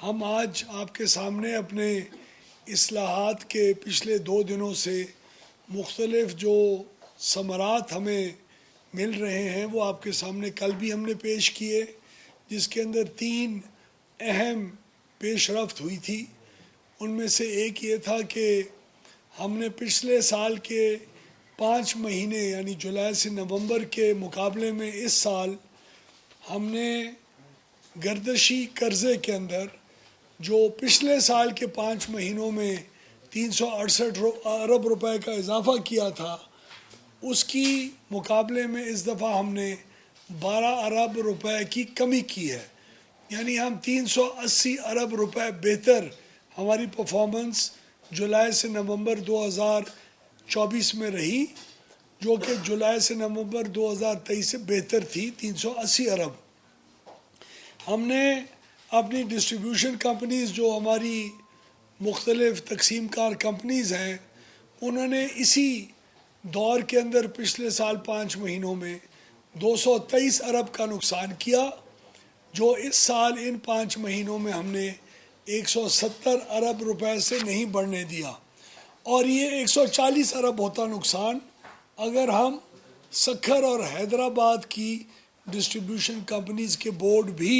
ہم آج آپ کے سامنے اپنے اصلاحات کے پچھلے 2 دنوں سے مختلف جو ثمرات ہمیں مل رہے ہیں وہ آپ کے سامنے کل بھی ہم نے پیش کیے، جس کے اندر 3 اہم پیش رفت ہوئی تھی۔ ان میں سے ایک یہ تھا کہ ہم نے پچھلے سال کے 5 مہینے یعنی جولائی سے نومبر کے مقابلے میں اس سال ہم نے گردشی قرضے کے اندر جو پچھلے سال کے 5 مہینوں میں 368 ارب روپے کا اضافہ کیا تھا، اس کی مقابلے میں اس دفعہ ہم نے 12 ارب روپے کی کمی کی ہے، یعنی ہم 380 ارب روپے بہتر ہماری پرفارمنس جولائی سے نومبر 2024 میں رہی، جو کہ جولائی سے نومبر 2023 سے بہتر تھی 380 ارب۔ ہم نے اپنی ڈسٹریبیوشن کمپنیز جو ہماری مختلف تقسیم کار کمپنیز ہیں، انہوں نے اسی دور کے اندر پچھلے سال 5 مہینوں میں 223 ارب کا نقصان کیا، جو اس سال ان 5 مہینوں میں ہم نے 170 ارب روپے سے نہیں بڑھنے دیا، اور یہ 140 ارب ہوتا نقصان اگر ہم سکھر اور حیدرآباد کی ڈسٹریبیوشن کمپنیز کے بورڈ بھی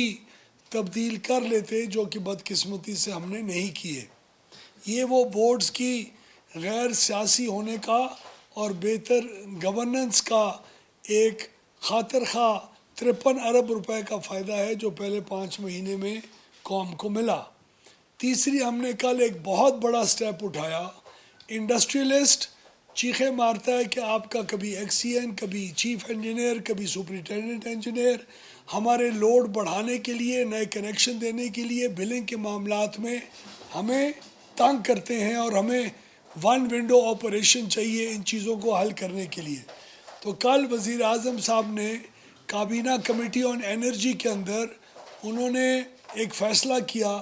تبدیل کر لیتے، جو کہ بدقسمتی سے ہم نے نہیں کیے۔ یہ وہ بورڈز کی غیر سیاسی ہونے کا اور بہتر گورننس کا ایک خاطر خواہ 53 ارب روپے کا فائدہ ہے جو پہلے 5 مہینے میں قوم کو ملا۔ تیسری، ہم نے کل ایک بہت بڑا سٹیپ اٹھایا۔ انڈسٹریلسٹ چیخیں مارتا ہے کہ آپ کا کبھی ایکس سی این، کبھی چیف انجینئر، کبھی سپرنٹینڈنٹ انجینئر ہمارے لوڈ بڑھانے کے لیے، نئے کنیکشن دینے کے لیے، بلنگ کے معاملات میں ہمیں تنگ کرتے ہیں، اور ہمیں 1 ونڈو آپریشن چاہیے ان چیزوں کو حل کرنے کے لیے۔ تو کل وزیر اعظم صاحب نے کابینہ کمیٹی آن انرجی کے اندر انہوں نے ایک فیصلہ کیا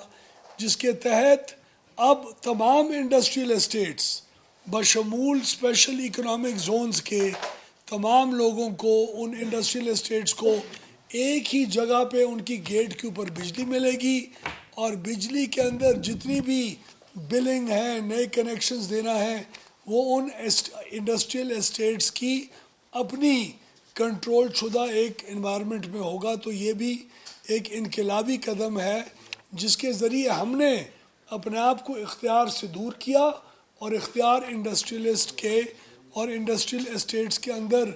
جس کے تحت اب تمام انڈسٹریل اسٹیٹس بشمول اسپیشل اکنامک زونز کے تمام لوگوں کو، ان انڈسٹریل اسٹیٹس کو ایک ہی جگہ پہ ان کی گیٹ کے اوپر بجلی ملے گی، اور بجلی کے اندر جتنی بھی بلنگ ہے، نئے کنیکشنز دینا ہے، وہ ان انڈسٹریل اسٹیٹس کی اپنی کنٹرول شدہ ایک انوائرمنٹ میں ہوگا۔ تو یہ بھی ایک انقلابی قدم ہے جس کے ذریعے ہم نے اپنے آپ کو اختیار سے دور کیا اور اختیار انڈسٹریلسٹ کے اور انڈسٹریل اسٹیٹس کے اندر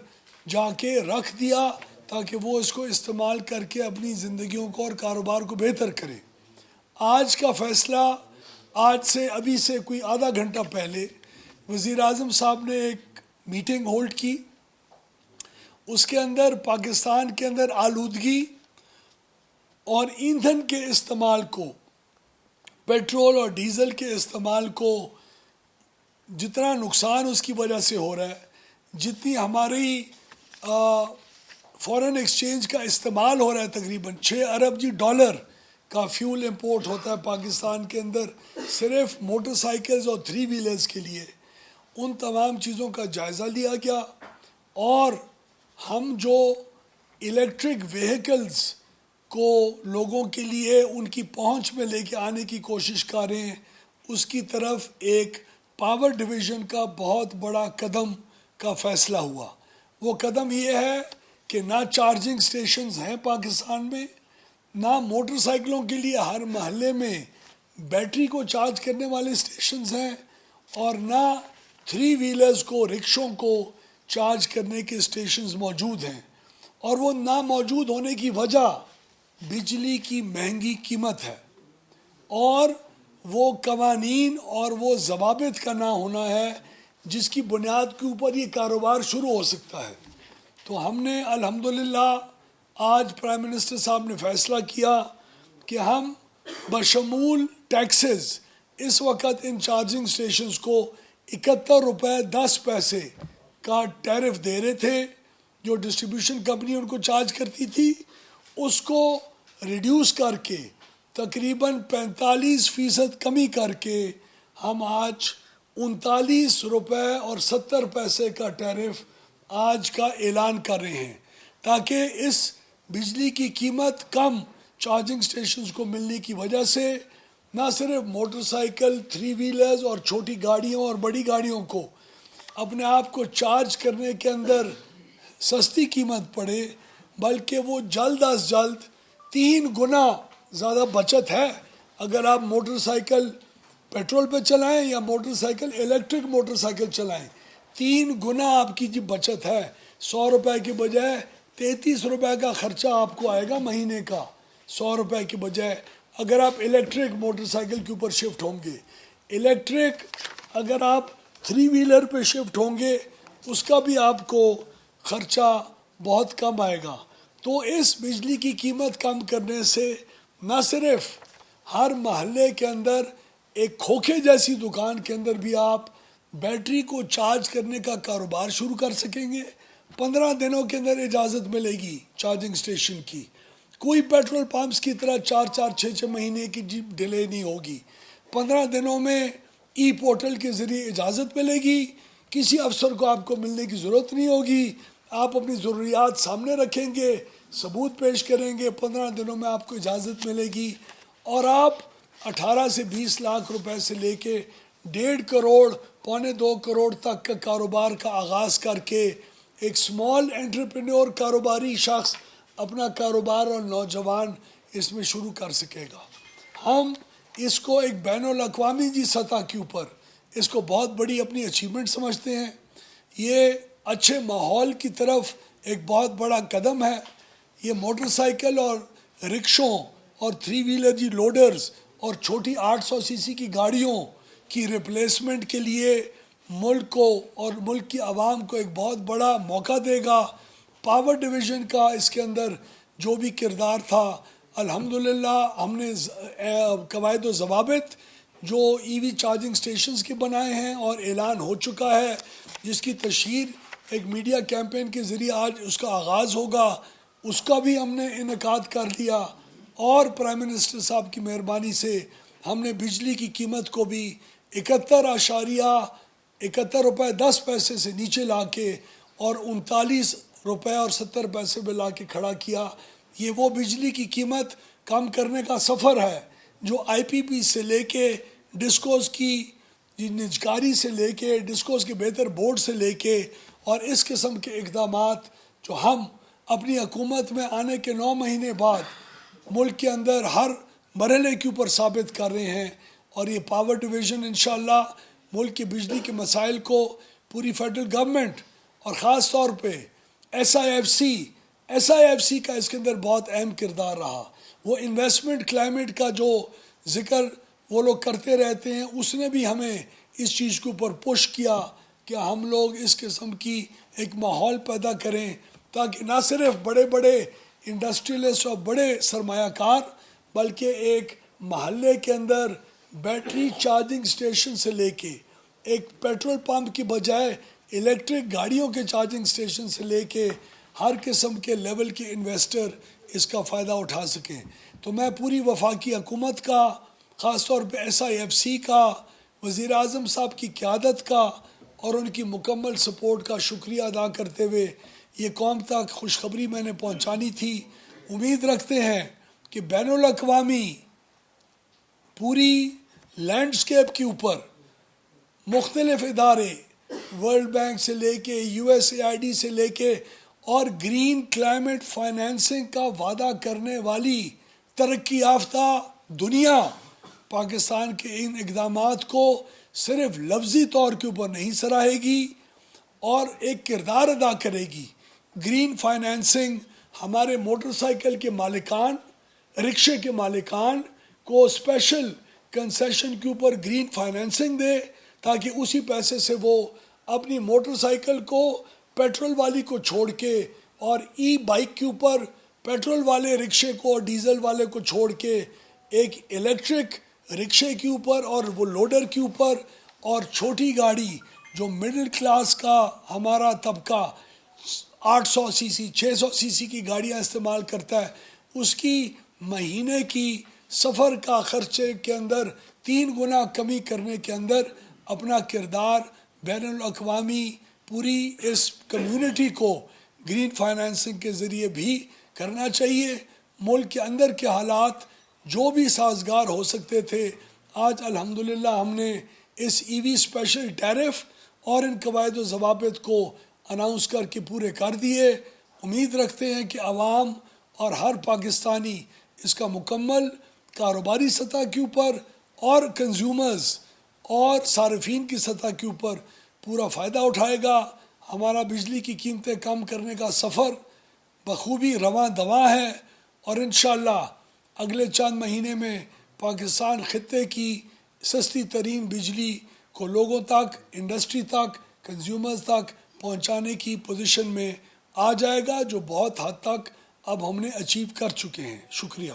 جا کے رکھ دیا، تاکہ وہ اس کو استعمال کر کے اپنی زندگیوں کو اور کاروبار کو بہتر کریں۔ آج کا فیصلہ، آج سے ابھی سے کوئی آدھا گھنٹہ پہلے وزیر اعظم صاحب نے ایک میٹنگ ہولڈ کی، اس کے اندر پاکستان کے اندر آلودگی اور ایندھن کے استعمال کو، پیٹرول اور ڈیزل کے استعمال کو جتنا نقصان اس کی وجہ سے ہو رہا ہے، جتنی ہماری فورن ایکسچینج کا استعمال ہو رہا ہے، تقریباً 6 ارب ڈالر کا فیول امپورٹ ہوتا ہے پاکستان کے اندر صرف موٹر سائیکلز اور 3 ویلرز کے لیے، ان تمام چیزوں کا جائزہ لیا گیا، اور ہم جو الیکٹرک ویہیکلز کو لوگوں کے لیے ان کی پہنچ میں لے کے آنے کی کوشش کر رہے ہیں، اس کی طرف ایک پاور ڈویژن کا بہت بڑا قدم کا فیصلہ ہوا۔ وہ قدم یہ ہے کہ نہ چارجنگ سٹیشنز ہیں پاکستان میں، نہ موٹر سائیکلوں کے لیے ہر محلے میں بیٹری کو چارج کرنے والے سٹیشنز ہیں، اور نہ 3 ویلرز کو، رکشوں کو چارج کرنے کے سٹیشنز موجود ہیں۔ اور وہ نہ موجود ہونے کی وجہ بجلی کی مہنگی قیمت ہے، اور وہ قوانین اور وہ ضوابط کا نہ ہونا ہے جس کی بنیاد کے اوپر یہ کاروبار شروع ہو سکتا ہے۔ تو ہم نے الحمدللہ آج پرائم منسٹر صاحب نے فیصلہ کیا کہ ہم بشمول ٹیکسز اس وقت ان چارجنگ سٹیشنز کو 71 روپے 10 پیسے کا ٹیرف دے رہے تھے، جو ڈسٹریبیوشن کمپنی ان کو چارج کرتی تھی، اس کو ریڈیوس کر کے تقریباً 45% کمی کر کے ہم آج 39 روپے اور 70 پیسے کا ٹیرف آج کا اعلان کر رہے ہیں، تاکہ اس بجلی کی قیمت کم چارجنگ سٹیشنز کو ملنے کی وجہ سے نہ صرف موٹر سائیکل، تھری ویلرز اور چھوٹی گاڑیوں اور بڑی گاڑیوں کو اپنے آپ کو چارج کرنے کے اندر سستی قیمت پڑے، بلکہ وہ جلد از جلد 3 گنا زیادہ بچت ہے اگر آپ موٹر سائیکل پیٹرول پہ چلائیں یا motor cycle electric motor cycle چلائیں، 3 گنا آپ کی جو بچت ہے، 100 روپے کے بجائے 33 روپے کا خرچہ آپ کو آئے گا مہینے کا، 100 روپے کے بجائے اگر آپ الیکٹرک موٹر سائیکل کے اوپر شفٹ ہوں گے۔ الیکٹرک اگر آپ تھری ویلر پہ شفٹ ہوں گے اس کا بھی آپ کو خرچہ بہت کم آئے گا۔ تو اس بجلی کی قیمت کم کرنے سے نہ صرف ہر محلے کے اندر ایک کھوکھے جیسی دکان کے اندر بھی آپ بیٹری کو چارج کرنے کا کاروبار شروع کر سکیں گے، 15 دنوں کے اندر اجازت ملے گی چارجنگ اسٹیشن کی، کوئی پیٹرول پمپس کی طرح 4 4 6 6 مہینے کی ڈیلے نہیں ہوگی، 15 دنوں میں ای پورٹل کے ذریعے اجازت ملے گی، کسی افسر کو آپ کو ملنے کی ضرورت نہیں ہوگی، آپ اپنی ضروریات سامنے رکھیں گے، ثبوت پیش کریں گے، 15 دنوں میں آپ کو اجازت ملے گی، اور آپ 18 سے 20 لاکھ روپے سے لے کے 1.5 کروڑ 1.25 کروڑ تک کا کاروبار کا آغاز کر کے ایک سمال انٹرپرینور کاروباری شخص اپنا کاروبار اور نوجوان اس میں شروع کر سکے گا۔ ہم اس کو ایک بین الاقوامی سطح کے اوپر اس کو بہت بڑی اپنی اچیومنٹ سمجھتے ہیں، یہ اچھے ماحول کی طرف ایک بہت بڑا قدم ہے۔ یہ موٹر سائیکل اور رکشوں اور تھری ویلر لوڈرز اور چھوٹی 800 cc کی گاڑیوں کی ریپلیسمنٹ کے لیے ملک کو اور ملک کی عوام کو ایک بہت بڑا موقع دے گا۔ پاور ڈویژن کا اس کے اندر جو بھی کردار تھا، الحمدللہ ہم نے قواعد و ضوابط جو ای وی چارجنگ اسٹیشنز کے بنائے ہیں اور اعلان ہو چکا ہے، جس کی تشہیر ایک میڈیا کیمپین کے ذریعے آج اس کا آغاز ہوگا، اس کا بھی ہم نے انعقاد کر دیا، اور پرائم منسٹر صاحب کی مہربانی سے ہم نے بجلی کی قیمت کو بھی 71 روپے 10 پیسے سے نیچے لا کے اور 39 روپے اور 70 پیسے پہ لا کے کھڑا کیا۔ یہ وہ بجلی کی قیمت کم کرنے کا سفر ہے جو آئی پی پی سے لے کے ڈسکوز کی نجکاری سے لے کے ڈسکوز کے بہتر بورڈ سے لے کے اور اس قسم کے اقدامات جو ہم اپنی حکومت میں آنے کے 9 مہینے بعد ملک کے اندر ہر مرحلے کے اوپر ثابت کر رہے ہیں، اور یہ پاور ڈویژن انشاءاللہ ملک کے بجلی کے مسائل کو پوری فیڈرل گورنمنٹ اور خاص طور پہ ایس آئی ایف سی کا اس کے اندر بہت اہم کردار رہا۔ وہ انویسٹمنٹ کلائمیٹ کا جو ذکر وہ لوگ کرتے رہتے ہیں، اس نے بھی ہمیں اس چیز کے اوپر پش کیا کہ ہم لوگ اس قسم کی ایک ماحول پیدا کریں تاکہ نہ صرف بڑے بڑے انڈسٹریلسٹ اور بڑے سرمایہ کار بلکہ ایک محلے کے اندر بیٹری چارجنگ اسٹیشن سے لے کے ایک پیٹرول پمپ کی بجائے الیکٹرک گاڑیوں کے چارجنگ اسٹیشن سے لے کے ہر قسم کے لیول کے انویسٹر اس کا فائدہ اٹھا سکیں۔ تو میں پوری وفاقی حکومت کا، خاص طور پہ ایس آئی ایف سی کا، وزیر اعظم صاحب کی قیادت کا اور ان کی مکمل سپورٹ کا شکریہ ادا کرتے ہوئے یہ قوم تک خوشخبری میں نے پہنچانی تھی۔ امید رکھتے ہیں کہ بین الاقوامی پوری لینڈسکیپ کے اوپر مختلف ادارے، ورلڈ بینک سے لے کے U S A I D سے لے کے اور گرین کلائمیٹ فائنینسنگ کا وعدہ کرنے والی ترقی یافتہ دنیا پاکستان کے ان اقدامات کو صرف لفظی طور کے اوپر نہیں سراہے گی اور ایک کردار ادا کرے گی۔ گرین فائنینسنگ ہمارے موٹر سائیکل کے مالکان، رکشے کے مالکان کو اسپیشل کنسیشن کے اوپر گرین فائنینسنگ دے تاکہ اسی پیسے سے وہ اپنی موٹر سائیکل کو پیٹرول والی کو چھوڑ کے اور ای بائک کے اوپر پیٹرول والے رکشے کو اور ڈیزل والے کو چھوڑ کے ایک الیکٹرک رکشے کے اوپر اور وہ لوڈر کے اوپر اور چھوٹی گاڑی جو مڈل کلاس کا ہمارا طبقہ 800 سی سی 600 سی سی کی گاڑیاں استعمال کرتا ہے، اس کی مہینے کی سفر کا خرچے کے اندر 3 گنا کمی کرنے کے اندر اپنا کردار بین الاقوامی پوری اس کمیونٹی کو گرین فائنینسنگ کے ذریعے بھی کرنا چاہیے۔ ملک کے اندر کے حالات جو بھی سازگار ہو سکتے تھے آج الحمدللہ ہم نے اس ای وی اسپیشل ٹیرف اور ان قواعد و ضوابط کو اناؤنس کر کے پورے کر دیے۔ امید رکھتے ہیں کہ عوام اور ہر پاکستانی اس کا مکمل کاروباری سطح کے اوپر اور کنزیومرز اور صارفین کی سطح کے اوپر پورا فائدہ اٹھائے گا۔ ہمارا بجلی کی قیمتیں کم کرنے کا سفر بخوبی رواں دواں ہے، اور انشاءاللہ اگلے چند مہینے میں پاکستان خطے کی سستی ترین بجلی کو لوگوں تک، انڈسٹری تک، کنزیومرز تک پہنچانے کی پوزیشن میں آ جائے گا، جو بہت حد تک اب ہم نے اچیو کر چکے ہیں۔ شکریہ۔